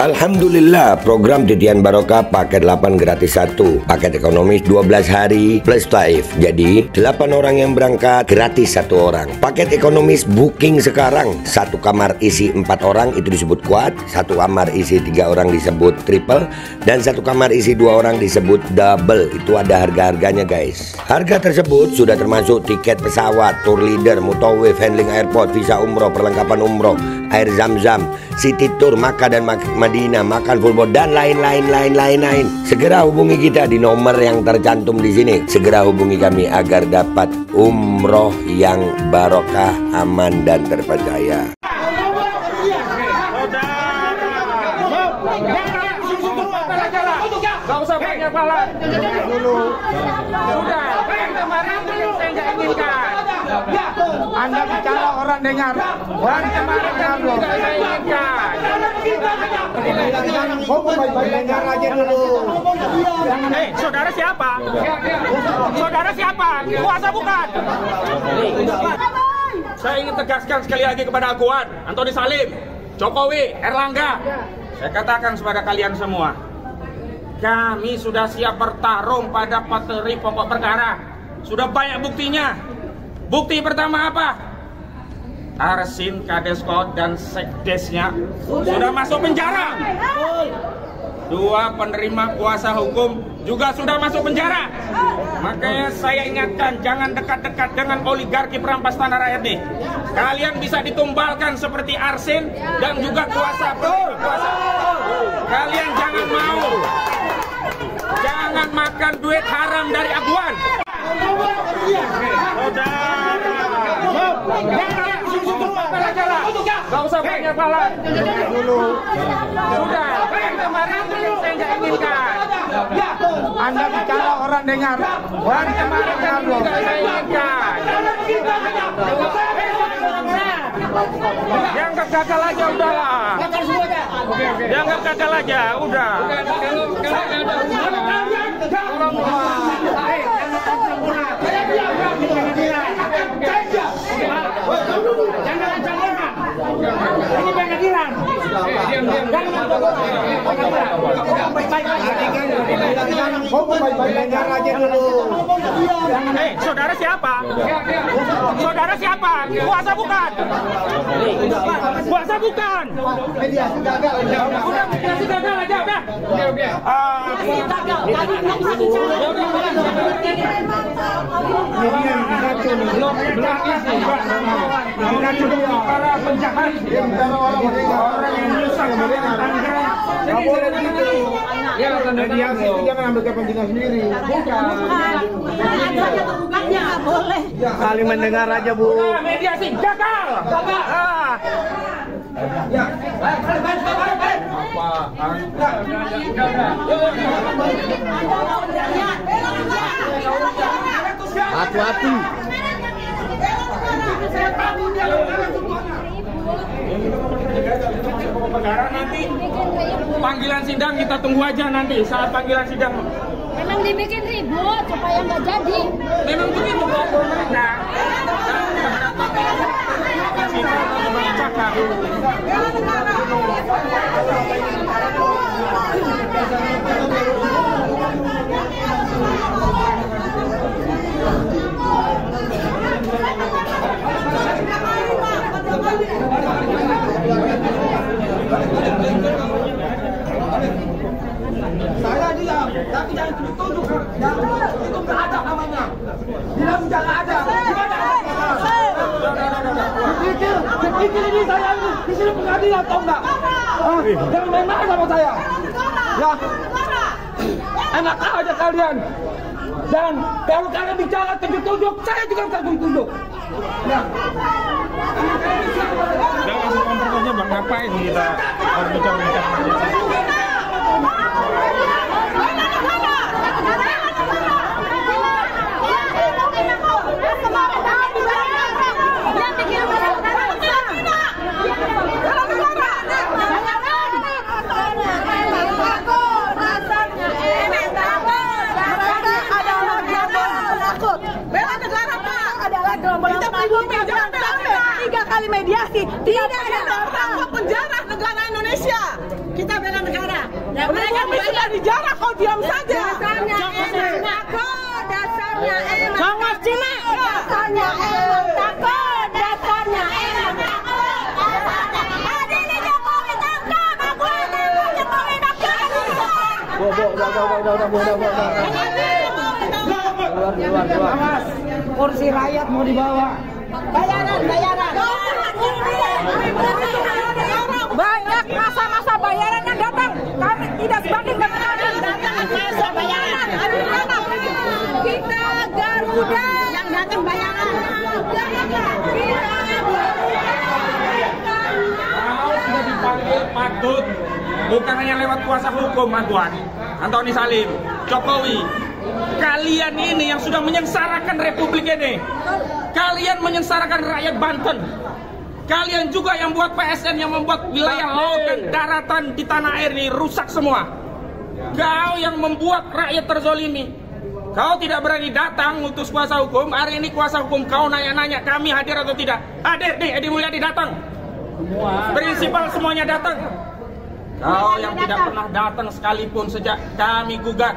Alhamdulillah, program Titian Barokah paket 8 gratis 1, paket ekonomis 12 hari plus taif. Jadi 8 orang yang berangkat gratis 1 orang. Paket ekonomis booking sekarang, 1 kamar isi 4 orang itu disebut quad, 1 kamar isi 3 orang disebut triple, dan 1 kamar isi 2 orang disebut double. Itu ada harga-harganya guys. Harga tersebut sudah termasuk tiket pesawat, tour leader, mutawif, handling airport, visa umroh, perlengkapan umroh, air zam-zam, city tour, Makkah dan Madinah, makan full board, dan lain-lain. Segera hubungi kita di nomor yang tercantum di sini. Segera hubungi kami agar dapat umroh yang barokah, aman dan terpercaya. Gak usah banyak bala. Dulu. Sudah. Kemarin saya nggak inginkan. Anda bicara orang dengar. Dan kemarin saya inginkan. Dengar aja dulu. Saudara siapa? Saudara siapa? Kuasa bukan? Saya ingin tegaskan sekali lagi kepada Aguan, Antoni Salim, Jokowi, Erlangga. Saya katakan kepada kalian semua, kami sudah siap bertarung pada materi pokok perkara. Sudah banyak buktinya. Bukti pertama apa? Arsin, Kadeskot, dan Sekdesnya sudah masuk penjara. 2 penerima kuasa hukum juga sudah masuk penjara. Makanya saya ingatkan, jangan dekat-dekat dengan oligarki perampas tanah rakyat nih. Kalian bisa ditumbalkan seperti Arsin dan juga kuasa. Kalian jangan mau. Jangan makan duit haram dari Aguan. Gak usah banyak bala. Dulu. Sudah. Kemarin saya nggak inginkan. Anda bicara orang dengar. Dan kemarin saya inginkan. Dianggap gagal aja udahlah. Dianggap gagal aja udah. Ini pengadilan. Dengar aja dulu. Saudara siapa? Saudara siapa? Kuasa bukan? Kuasa bukan? Mediasi gagal. Udah mediasi gagal aja udah. Para penjahat, orang yang merusak Tangerang. Nggak boleh gitu. Mediasi itu jangan ambil kepentingan sendiri. Bukan. Nggak boleh. Saling mendengar aja bu. Mediasi gagal. Hati-hati. Perkara nanti panggilan sidang kita tunggu aja nanti saat panggilan sidang. Memang dibikin ribut supaya nggak jadi. Memang begitu pemerintah. Saya diam, tapi jangan tunjuk. Itu nggak ada namanya. Bilang jangan ada. Pikir ini saya di sini pengadilan atau enggak? Jangan main-main sama saya. Ya, enak aja kalian. Dan kalau kalian bicara tunjuk-tunjuk, saya juga akan tunjuk. Ya. Jangan langsung kompornya bang, ngapain kita berbicara-bicara? Mediasi tidak ada penjara negara Indonesia. Kita bela Kami sudah dijarah, kau diam saja. Dasarnya enak takut, dasarnya enak. Jangan Cina. Dasarnya enak takut, dasarnya enak takut. Hari ini Jokowi tangkap, aku tangkap Jokowi tangkap. Awas, kursi rakyat mau dibawa. Bayaran. Banyak masa-masa bayaran yang datang. Kami tidak sebanding dengan kami. Masa bayaran. Kita Garuda yang datang bayaran. Kalau sudah dipanggil patut, bukan hanya lewat kuasa hukum, Aguan, Antoni Salim, Jokowi. Kalian ini yang sudah menyengsarakan Republik ini. Kalian menyengsarakan rakyat Banten. Kalian juga yang buat PSN, yang membuat wilayah laut dan daratan di tanah air ini rusak semua. Kau yang membuat rakyat terzolimi. Kau tidak berani datang utus kuasa hukum. Hari ini kuasa hukum kau nanya-nanya kami hadir atau tidak. Hadir nih, Edi Mulyadi datang. Prinsipal semuanya datang. Kau yang tidak pernah datang sekalipun sejak kami gugat.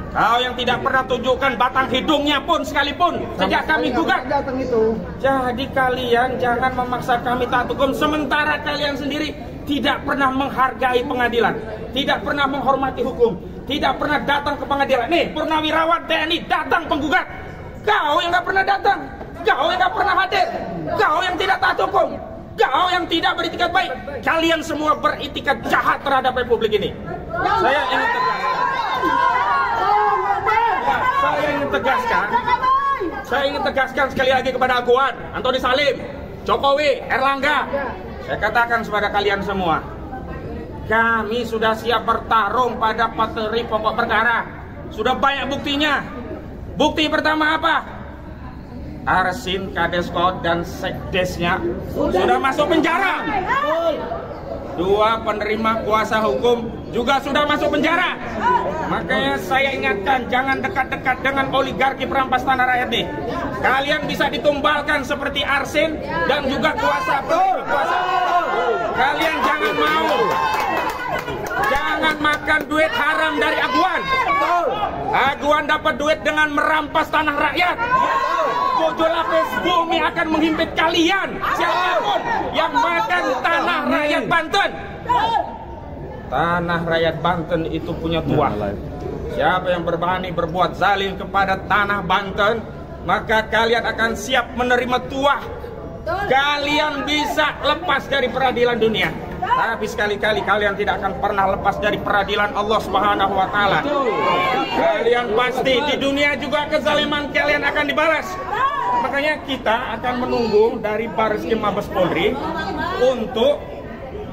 Kau yang tidak pernah tunjukkan batang hidungnya pun sekalipun sejak kami gugat. Jadi kalian jangan memaksa kami taat hukum, sementara kalian sendiri tidak pernah menghargai pengadilan, tidak pernah menghormati hukum, tidak pernah datang ke pengadilan. Nih, Purnawirawan TNI datang penggugat. Kau yang gak pernah datang, kau yang gak pernah hadir, kau yang tidak taat hukum, kau yang tidak beritikat baik. Kalian semua beritikat jahat terhadap Republik ini. Saya ingin tegaskan sekali lagi kepada Aguan, Antoni Salim, Jokowi, Erlangga. Saya katakan kepada kalian semua, kami sudah siap bertarung pada materi pokok perkara. Sudah banyak buktinya. Bukti pertama apa? Arsin, Kadeskot, dan Sekdesnya sudah masuk penjara. Dua penerima kuasa hukum juga sudah masuk penjara. Makanya saya ingatkan, jangan dekat-dekat dengan oligarki perampas tanah rakyat nih. Kalian bisa ditumbalkan seperti Arsin dan juga kuasa. Kalian jangan mau. Jangan makan duit haram dari Aguan. Aguan dapat duit dengan merampas tanah rakyat. Bojo lapis bumi akan menghimpit kalian, siapapun yang makan tanah rakyat Banten. Tanah rakyat Banten itu punya tuah. Siapa yang berani berbuat zalim kepada tanah Banten, maka kalian akan siap menerima tuah. Kalian bisa lepas dari peradilan dunia, tapi sekali-kali kalian tidak akan pernah lepas dari peradilan Allah Subhanahu wa Ta'ala. Kalian pasti di dunia juga kezaliman kalian akan dibalas. Makanya kita akan menunggu dari Bareskrim Mabes Polri untuk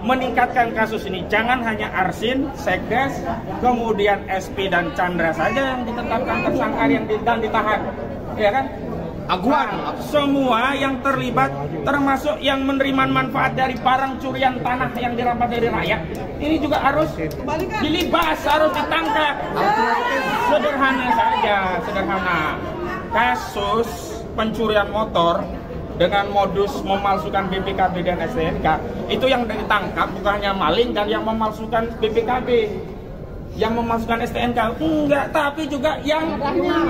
meningkatkan kasus ini. Jangan hanya Arsin, Sekdes, kemudian SP dan Chandra saja yang ditetapkan tersangka dan ditahan, ya kan? Aguan, semua yang terlibat, termasuk yang menerima manfaat dari barang curian tanah yang dirampas dari rakyat, ini juga harus dilibas, harus ditangkap. Sederhana saja, sederhana. Kasus pencurian motor dengan modus memalsukan BPKB dan STNK, itu yang ditangkap bukan hanya maling dan yang memalsukan BPKB, yang memasukkan STNK enggak, tapi juga yang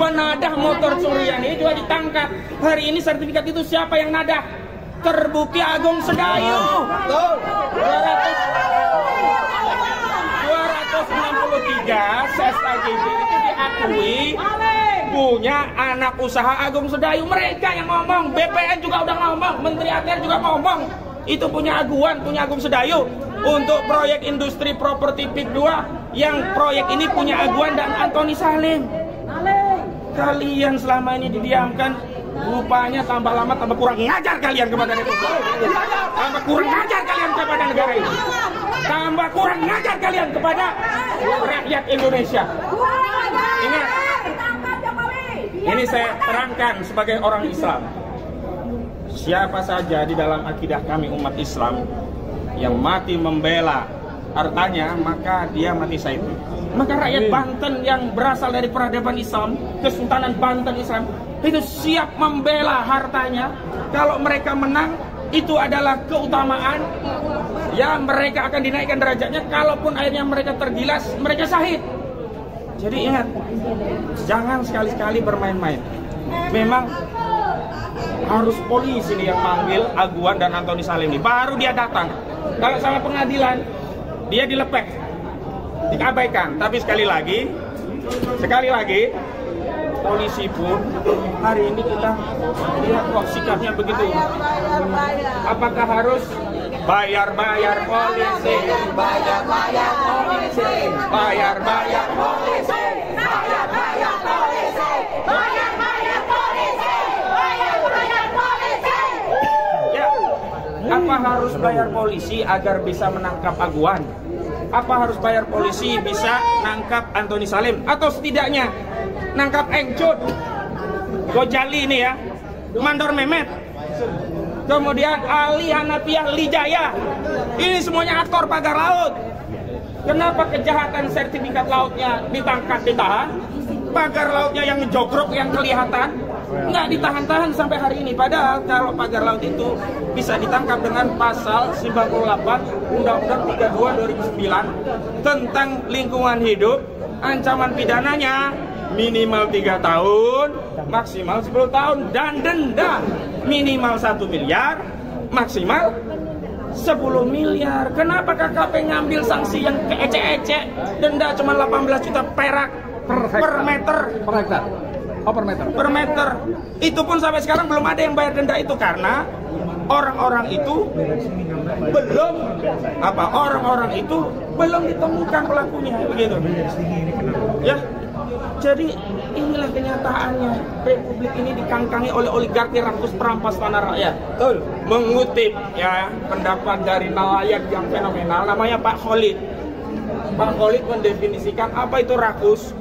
menadah motor curian ini juga ditangkap. Hari ini sertifikat itu siapa yang nadah? Terbukti Agung Sedayu. 263 SKGB itu diakui punya anak usaha Agung Sedayu. Mereka yang ngomong, BPN juga udah ngomong, Menteri ATR juga ngomong, itu punya Aguan, punya Agung Sedayu. Untuk proyek industri properti PIK 2, yang proyek ini punya Aguan dan Antoni Salim. Kalian selama ini didiamkan, rupanya tambah lama tambah kurang ngajar kalian kepada negara. Tambah kurang ngajar kalian kepada negara ini. Tambah kurang ngajar kalian kepada rakyat Indonesia. Ingat, ini saya terangkan sebagai orang Islam. Siapa saja di dalam akidah kami umat Islam yang mati membela hartanya, maka dia mati syahid. Maka rakyat Banten yang berasal dari peradaban Islam, Kesultanan Banten Islam, itu siap membela hartanya. Kalau mereka menang, itu adalah keutamaan ya mereka akan dinaikkan derajatnya. Kalaupun akhirnya mereka tergilas, mereka syahid. Jadi ingat, jangan sekali-sekali bermain-main. Memang harus polisi nih yang manggil Aguan dan Antoni Salim ini, baru dia datang. Kalau sama pengadilan, dia dilepek, diabaikan. Tapi sekali lagi, polisi pun hari ini kita lihat kok sikapnya begitu. Apakah harus bayar polisi, bayar polisi, bayar polisi, bayar polisi, ya, apa harus bayar polisi agar bisa menangkap Aguan? Apa harus bayar polisi bisa nangkap Antoni Salim? Atau setidaknya nangkap Engcut, Gojali ini ya, Mandor Mehmet, kemudian Ali Hanafiah Lijaya, ini semuanya aktor pagar laut. Kenapa kejahatan sertifikat lautnya ditangkap, ditahan, pagar lautnya yang ngejogrok yang kelihatan nggak ditahan-tahan sampai hari ini? Padahal kalau pagar laut itu bisa ditangkap dengan pasal 98 Undang-Undang 32 2009 tentang lingkungan hidup. Ancaman pidananya minimal 3 tahun, maksimal 10 tahun, dan denda minimal 1 miliar, maksimal 10 miliar. Kenapa KKP ngambil sanksi yang keecek-ecek? Denda cuma 18 juta perak per meter. Per hektar. Oh, per meter. Per meter. Itu pun sampai sekarang belum ada yang bayar denda itu karena orang-orang itu belum ditemukan pelakunya, begitu. Ya. Jadi inilah kenyataannya, Republik ini dikangkangi oleh oligarki rakus perampas tanah rakyat. Betul. Mengutip ya pendapat dari nelayan yang fenomenal, namanya Pak Khalid. Pak Khalid mendefinisikan apa itu rakus.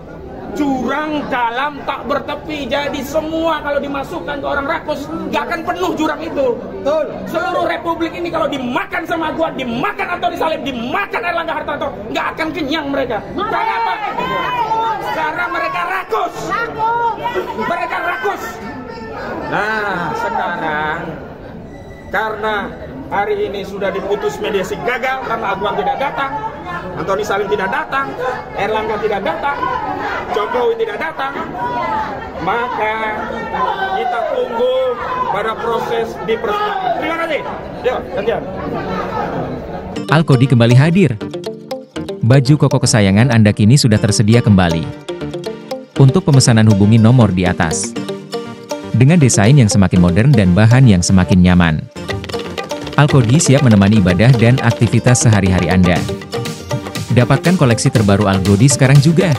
Jurang dalam tak bertepi. Jadi semua kalau dimasukkan ke orang rakus, nggak akan penuh jurang itu. Betul. Seluruh Republik ini kalau dimakan sama Aguan, dimakan Antoni Salim, dimakan Erlangga Hartarto, nggak akan kenyang mereka. Karena apa? Karena mereka rakus. Mereka rakus. Nah, sekarang karena hari ini sudah diputus mediasi gagal karena Aguan tidak datang, Antoni Salim tidak datang, Erlangga tidak datang, Jokowi tidak datang, maka kita tunggu pada proses di persidangan. Terima kasih. Yuk, gantian. Alkodi kembali hadir. Baju koko kesayangan Anda kini sudah tersedia kembali. Untuk pemesanan hubungi nomor di atas. Dengan desain yang semakin modern dan bahan yang semakin nyaman. Alkodi siap menemani ibadah dan aktivitas sehari-hari Anda. Dapatkan koleksi terbaru Alkodi sekarang juga.